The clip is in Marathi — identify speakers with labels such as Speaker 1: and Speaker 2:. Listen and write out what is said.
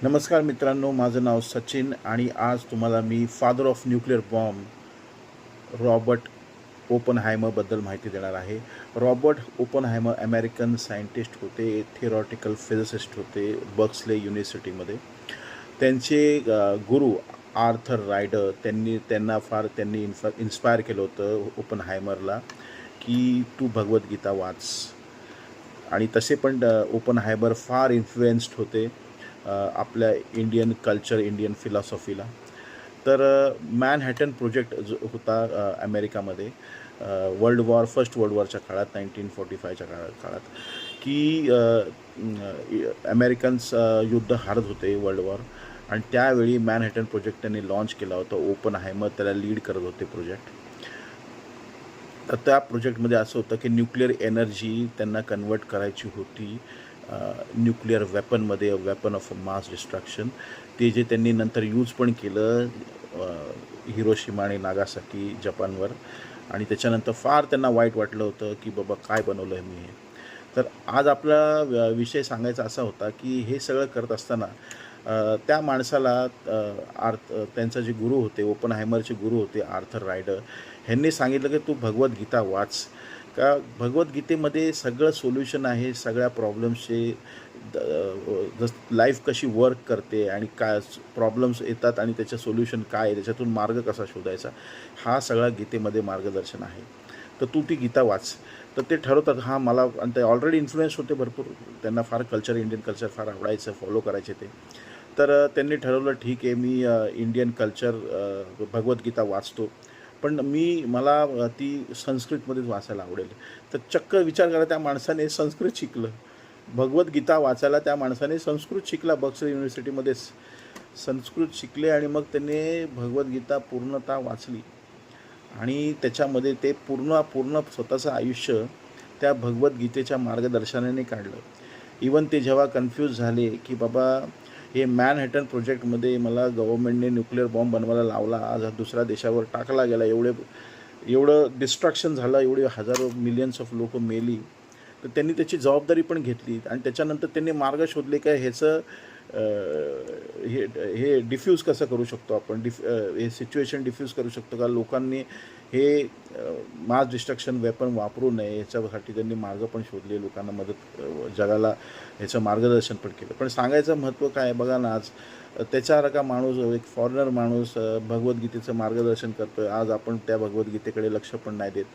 Speaker 1: नमस्कार मित्रांनो, माझं नाव सचिन आणि आज तुम्हाला मी father of nuclear bomb Robert ओपनहायमरबद्दल माहिती देणार आहे. रॉबर्ट ओपनहायमर अमेरिकन सायंटिस्ट होते, थिअरॉटिकल फिजिसिस्ट होते बर्कले युनिव्हर्सिटीमध्ये. त्यांचे गुरु आर्थर रायडर त्यांनी इन्स्पायर केलं होतं ओपनहायमरला, की तू भगवद्गीता वाच. आणि तसे पण ओपनहायमर फार इन्फ्लुएन्स्ड होते आपल्या इंडियन कल्चर, इंडियन फिलॉसॉफीला. तर मॅनहॅटन प्रोजेक्ट जो होता अमेरिकामध्ये फर्स्ट वर्ल्ड वॉरच्या काळात 1945च्या काळात की अमेरिकन्स युद्ध हारत होते वर्ल्ड वॉर. आणि त्यावेळी मॅनहॅटन प्रोजेक्ट त्यांनी लॉन्च केला होता. ओपनहायमर त्याला लीड करत होते प्रोजेक्ट. तर त्या प्रोजेक्टमध्ये असं होतं की न्यूक्लिअर एनर्जी त्यांना कन्वर्ट करायची होती न्यूक्लिअर वेपनमध्ये, वेपन ऑफ मास डिस्ट्रक्शन. ते जे त्यांनी नंतर यूज पण केलं हिरोशिमा आणि नागासाकी जपानवर. आणि त्याच्यानंतर फार त्यांना वाईट वाटलं होतं की बाबा काय बनवलं आहे मी हे. तर आज आपला विषय सांगायचा असा होता की हे सगळं करत असताना त्या माणसाला त्यांचा जे गुरु होते, ओपनहायमरचे गुरु होते आर्थर रायडर, ह्यांनी सांगितलं की तू भगवद्गीता वाच. का भगवद्गीतेमध्ये सगळं सोल्युशन आहे सगळ्या प्रॉब्लेम्सचे. लाईफ कशी वर्क करते आणि काय प्रॉब्लेम्स येतात आणि त्याचं सोल्युशन काय आहे, त्याच्यातून मार्ग कसा शोधायचा, हा सगळा गीतेमध्ये मार्गदर्शन आहे. तर तू ती गीता वाच. तर ते ठरवतात हां मला, आणि ते ऑलरेडी इन्फ्लुएन्स होते भरपूर. त्यांना फार कल्चर, इंडियन कल्चर फार आवडायचं, फॉलो करायचे ते. तर त्यांनी ठरवलं ठीक आहे मी इंडियन कल्चर भगवद्गीता वाचतो, पण मला ती संस्कृतमध्येच वाचायला आवडेल. तर चक्क विचार करा, त्या माणसाने संस्कृत शिकलं. भगवद्गीता वाचायला त्या माणसाने संस्कृत शिकला. बक्सर युनिव्हर्सिटीमध्येच संस्कृत शिकले आणि मग त्यांनी भगवद्गीता पूर्णतः वाचली. आणि त्याच्यामध्ये ते पूर्ण स्वतःचं आयुष्य त्या भगवद्गीतेच्या मार्गदर्शनाने काढलं. इवन ते जेव्हा कन्फ्यूज झाले की बाबा हे मॅनहॅटन प्रोजेक्टमध्ये मला गव्हर्मेंटने न्यूक्लिअर बॉम्ब बनवायला लावला, आज हा दुसऱ्या देशावर टाकला गेला, एवढं डिस्ट्रक्शन झालं, एवढे हजारो मिलियन्स ऑफ लोकं मेली. तर त्यांनी त्याची जबाबदारी पण घेतली आणि त्याच्यानंतर त्यांनी मार्ग शोधले काय ह्याचं हे हे डिफ्यूज कसं करू शकतो आपण, हे सिच्युएशन डिफ्यूज करू शकतो का, लोकांनी हे मास डिस्ट्रक्शन वेपन वापरू नये ह्याच्यासाठी त्यांनी मार्ग पण शोधले, लोकांना मदत, जगाला ह्याचं मार्गदर्शन पण केलं. पण सांगायचं महत्त्व काय आहे बघा ना, आज त्याच्यासारखा माणूस, एक फॉरेनर माणूस भगवद्गीतेचं मार्गदर्शन करतो आहे. आज आपण त्या भगवद्गीतेकडे लक्ष पण नाही देत.